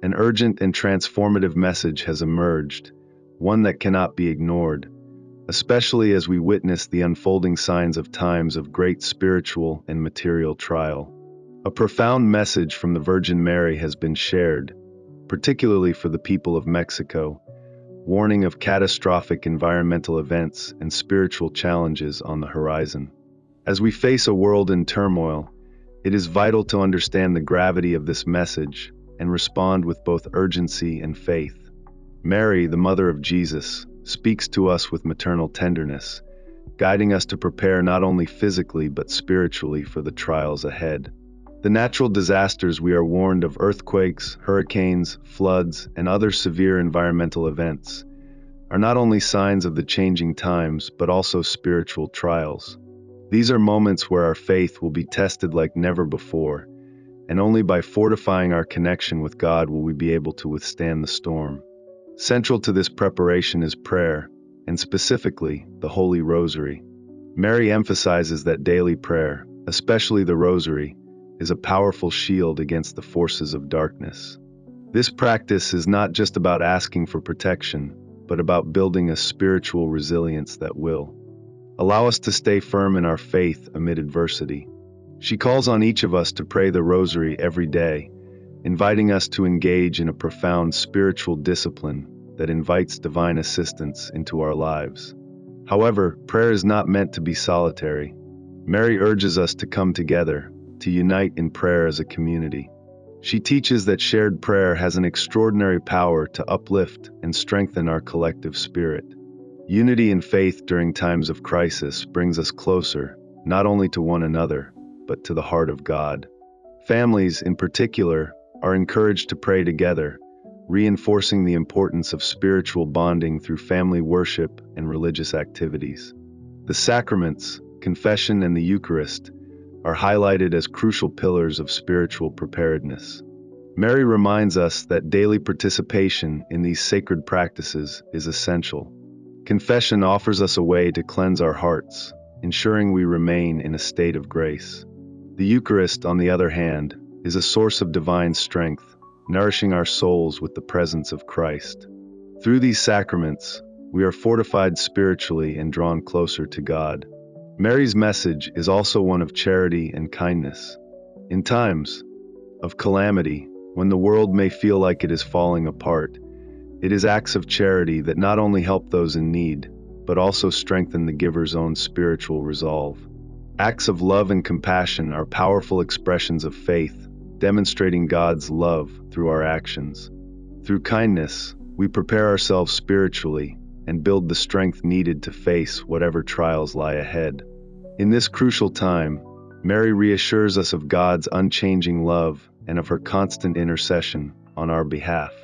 An urgent and transformative message has emerged, one that cannot be ignored, especially as we witness the unfolding signs of times of great spiritual and material trial. A profound message from the Virgin Mary has been shared, particularly for the people of Mexico, warning of catastrophic environmental events and spiritual challenges on the horizon. As we face a world in turmoil, it is vital to understand the gravity of this message and respond with both urgency and faith. Mary, the mother of Jesus, speaks to us with maternal tenderness, guiding us to prepare not only physically but spiritually for the trials ahead. The natural disasters we are warned of, earthquakes, hurricanes, floods, and other severe environmental events, are not only signs of the changing times but also spiritual trials. These are moments where our faith will be tested like never before, and only by fortifying our connection with God will we be able to withstand the storm. Central to this preparation is prayer, and specifically, the Holy Rosary. Mary emphasizes that daily prayer, especially the Rosary, is a powerful shield against the forces of darkness. This practice is not just about asking for protection, but about building a spiritual resilience that will allow us to stay firm in our faith amid adversity. She calls on each of us to pray the Rosary every day, inviting us to engage in a profound spiritual discipline that invites divine assistance into our lives. However, prayer is not meant to be solitary. Mary urges us to come together, to unite in prayer as a community. She teaches that shared prayer has an extraordinary power to uplift and strengthen our collective spirit. Unity in faith during times of crisis brings us closer, not only to one another, but to the heart of God. Families, in particular, are encouraged to pray together, reinforcing the importance of spiritual bonding through family worship and religious activities. The sacraments, confession and the Eucharist, are highlighted as crucial pillars of spiritual preparedness. Mary reminds us that daily participation in these sacred practices is essential. Confession offers us a way to cleanse our hearts, ensuring we remain in a state of grace. The Eucharist, on the other hand, is a source of divine strength, nourishing our souls with the presence of Christ. Through these sacraments, we are fortified spiritually and drawn closer to God. Mary's message is also one of charity and kindness. In times of calamity, when the world may feel like it is falling apart, it is acts of charity that not only help those in need, but also strengthen the giver's own spiritual resolve. Acts of love and compassion are powerful expressions of faith, demonstrating God's love through our actions. Through kindness, we prepare ourselves spiritually and build the strength needed to face whatever trials lie ahead. In this crucial time, Mary reassures us of God's unchanging love and of her constant intercession on our behalf.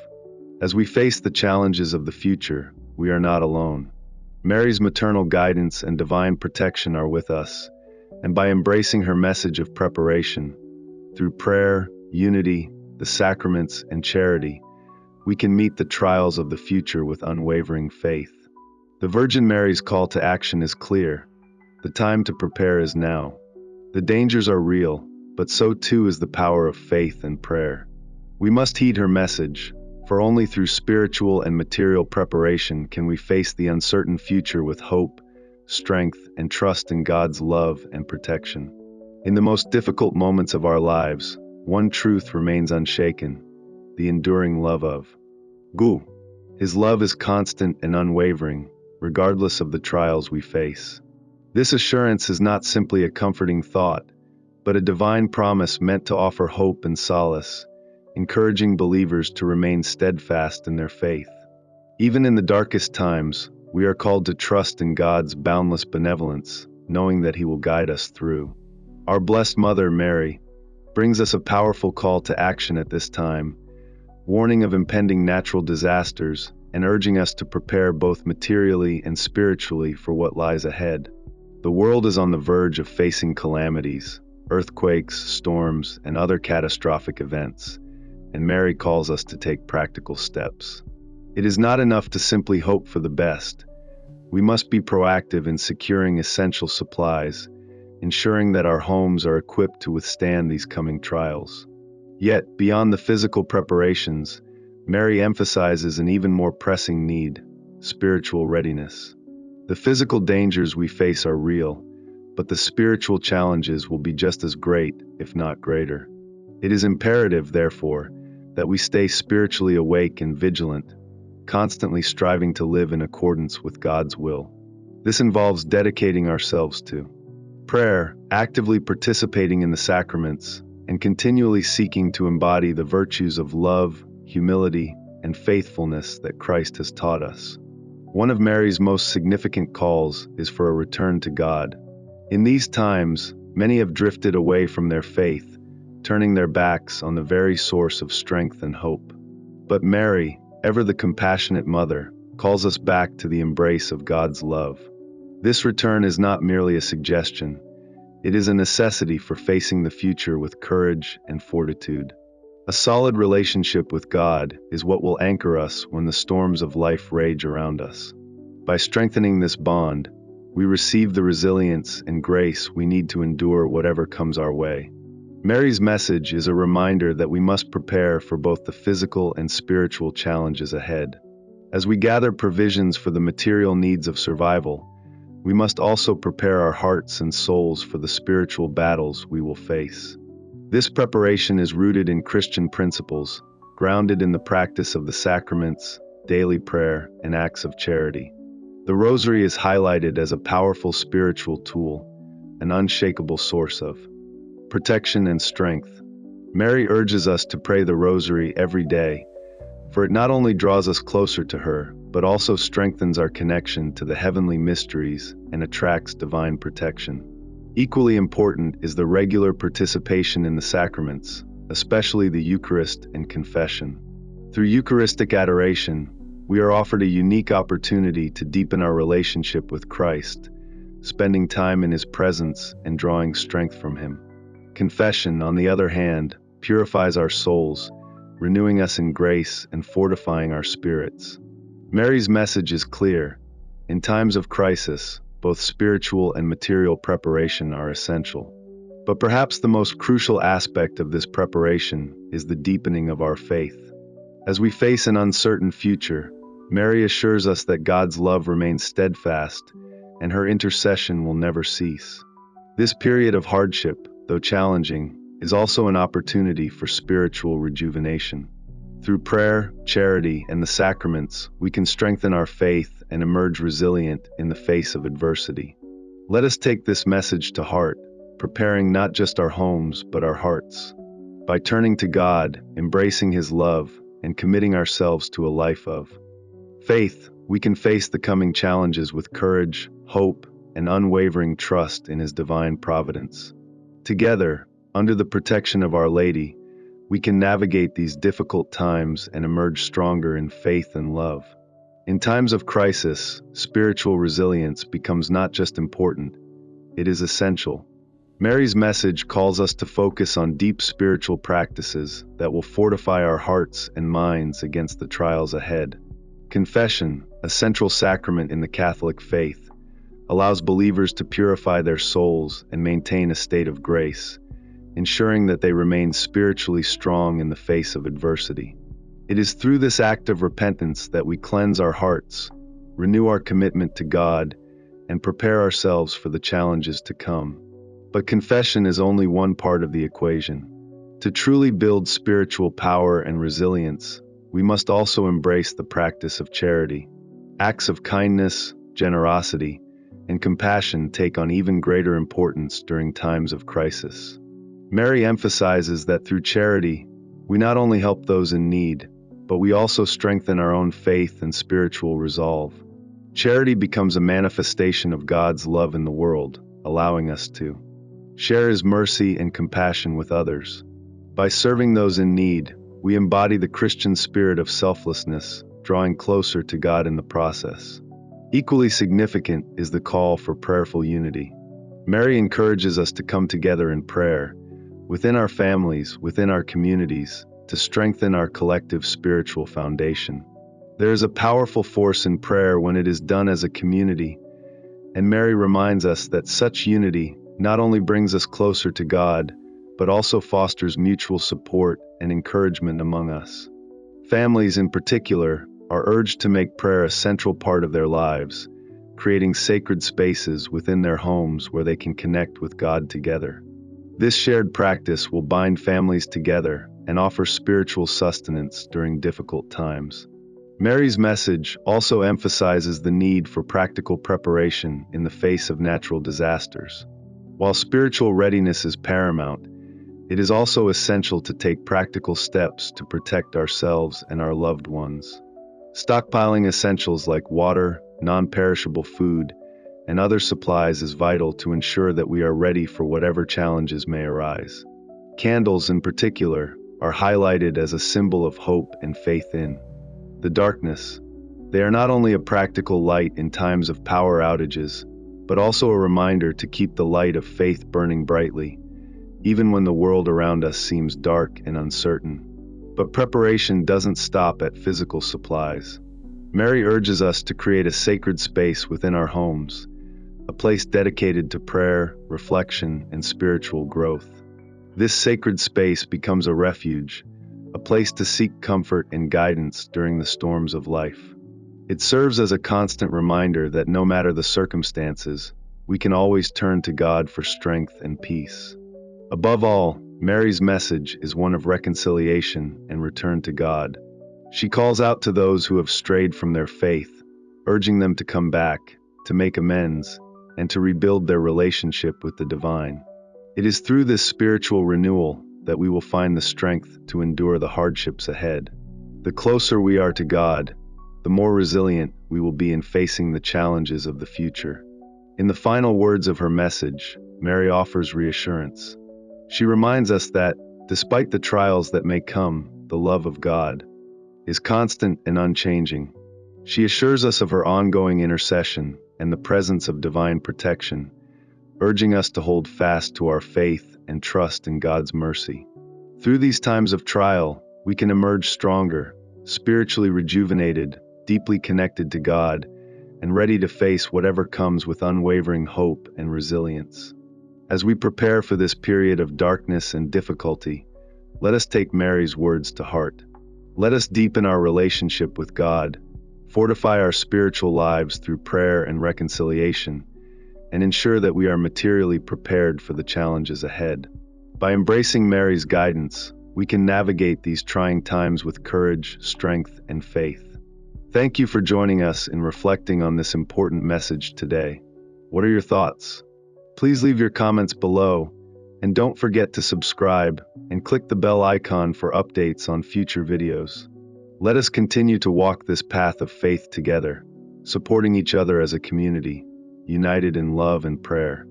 As we face the challenges of the future, we are not alone. Mary's maternal guidance and divine protection are with us, and by embracing her message of preparation, through prayer, unity, the sacraments, and charity, we can meet the trials of the future with unwavering faith. The Virgin Mary's call to action is clear. The time to prepare is now. The dangers are real, but so too is the power of faith and prayer. We must heed her message, for only through spiritual and material preparation can we face the uncertain future with hope, strength, and trust in God's love and protection. In the most difficult moments of our lives, one truth remains unshaken: the enduring love of God. His love is constant and unwavering, regardless of the trials we face. This assurance is not simply a comforting thought, but a divine promise meant to offer hope and solace, encouraging believers to remain steadfast in their faith. Even in the darkest times, we are called to trust in God's boundless benevolence, knowing that He will guide us through. Our Blessed Mother, Mary, brings us a powerful call to action at this time, warning of impending natural disasters and urging us to prepare both materially and spiritually for what lies ahead. The world is on the verge of facing calamities, earthquakes, storms, and other catastrophic events, and Mary calls us to take practical steps. It is not enough to simply hope for the best. We must be proactive in securing essential supplies, ensuring that our homes are equipped to withstand these coming trials. Yet, beyond the physical preparations, Mary emphasizes an even more pressing need: spiritual readiness. The physical dangers we face are real, but the spiritual challenges will be just as great, if not greater. It is imperative, therefore, that we stay spiritually awake and vigilant, constantly striving to live in accordance with God's will. This involves dedicating ourselves to prayer, actively participating in the sacraments, and continually seeking to embody the virtues of love, humility, and faithfulness that Christ has taught us. One of Mary's most significant calls is for a return to God. In these times, many have drifted away from their faith, turning their backs on the very source of strength and hope. But Mary, ever the compassionate mother, calls us back to the embrace of God's love. This return is not merely a suggestion, it is a necessity for facing the future with courage and fortitude. A solid relationship with God is what will anchor us when the storms of life rage around us. By strengthening this bond, we receive the resilience and grace we need to endure whatever comes our way. Mary's message is a reminder that we must prepare for both the physical and spiritual challenges ahead. As we gather provisions for the material needs of survival, we must also prepare our hearts and souls for the spiritual battles we will face. This preparation is rooted in Christian principles, grounded in the practice of the sacraments, daily prayer, and acts of charity. The Rosary is highlighted as a powerful spiritual tool, an unshakable source of protection and strength. Mary urges us to pray the Rosary every day, for it not only draws us closer to her, but also strengthens our connection to the heavenly mysteries and attracts divine protection. Equally important is the regular participation in the sacraments, especially the Eucharist and confession. Through Eucharistic adoration, we are offered a unique opportunity to deepen our relationship with Christ, spending time in His presence and drawing strength from Him. Confession, on the other hand, purifies our souls, renewing us in grace and fortifying our spirits. Mary's message is clear. In times of crisis, both spiritual and material preparation are essential. But perhaps the most crucial aspect of this preparation is the deepening of our faith. As we face an uncertain future, Mary assures us that God's love remains steadfast and her intercession will never cease. This period of hardship, though challenging, is also an opportunity for spiritual rejuvenation. Through prayer, charity, and the sacraments, we can strengthen our faith and emerge resilient in the face of adversity. Let us take this message to heart, preparing not just our homes, but our hearts. By turning to God, embracing His love, and committing ourselves to a life of faith, we can face the coming challenges with courage, hope, and unwavering trust in His divine providence. Together, under the protection of Our Lady, we can navigate these difficult times and emerge stronger in faith and love. In times of crisis, spiritual resilience becomes not just important, it is essential. Mary's message calls us to focus on deep spiritual practices that will fortify our hearts and minds against the trials ahead. Confession, a central sacrament in the Catholic faith, allows believers to purify their souls and maintain a state of grace, ensuring that they remain spiritually strong in the face of adversity. It is through this act of repentance that we cleanse our hearts, renew our commitment to God, and prepare ourselves for the challenges to come. But confession is only one part of the equation. To truly build spiritual power and resilience, we must also embrace the practice of charity. Acts of kindness, generosity, and compassion take on even greater importance during times of crisis. Mary emphasizes that through charity, we not only help those in need, but we also strengthen our own faith and spiritual resolve. Charity becomes a manifestation of God's love in the world, allowing us to share His mercy and compassion with others. By serving those in need, we embody the Christian spirit of selflessness, drawing closer to God in the process. Equally significant is the call for prayerful unity. Mary encourages us to come together in prayer, within our families, within our communities, to strengthen our collective spiritual foundation. There is a powerful force in prayer when it is done as a community, and Mary reminds us that such unity not only brings us closer to God, but also fosters mutual support and encouragement among us. Families, in particular, are urged to make prayer a central part of their lives, creating sacred spaces within their homes where they can connect with God together. This shared practice will bind families together and offer spiritual sustenance during difficult times. Mary's message also emphasizes the need for practical preparation in the face of natural disasters. While spiritual readiness is paramount, it is also essential to take practical steps to protect ourselves and our loved ones. Stockpiling essentials like water, non-perishable food, and other supplies is vital to ensure that we are ready for whatever challenges may arise. Candles, in particular, are highlighted as a symbol of hope and faith in the darkness. They are not only a practical light in times of power outages, but also a reminder to keep the light of faith burning brightly, even when the world around us seems dark and uncertain. But preparation doesn't stop at physical supplies. Mary urges us to create a sacred space within our homes, a place dedicated to prayer, reflection, and spiritual growth. This sacred space becomes a refuge, a place to seek comfort and guidance during the storms of life. It serves as a constant reminder that no matter the circumstances, we can always turn to God for strength and peace. Above all, Mary's message is one of reconciliation and return to God. She calls out to those who have strayed from their faith, urging them to come back, to make amends, and to rebuild their relationship with the divine. It is through this spiritual renewal that we will find the strength to endure the hardships ahead. The closer we are to God, the more resilient we will be in facing the challenges of the future. In the final words of her message, Mary offers reassurance. She reminds us that, despite the trials that may come, the love of God is constant and unchanging. She assures us of her ongoing intercession and the presence of divine protection, urging us to hold fast to our faith and trust in God's mercy. Through these times of trial, we can emerge stronger, spiritually rejuvenated, deeply connected to God, and ready to face whatever comes with unwavering hope and resilience. As we prepare for this period of darkness and difficulty, let us take Mary's words to heart. Let us deepen our relationship with God, fortify our spiritual lives through prayer and reconciliation, and ensure that we are materially prepared for the challenges ahead. By embracing Mary's guidance, we can navigate these trying times with courage, strength, and faith. Thank you for joining us in reflecting on this important message today. What are your thoughts? Please leave your comments below, and don't forget to subscribe and click the bell icon for updates on future videos. Let us continue to walk this path of faith together, supporting each other as a community, united in love and prayer.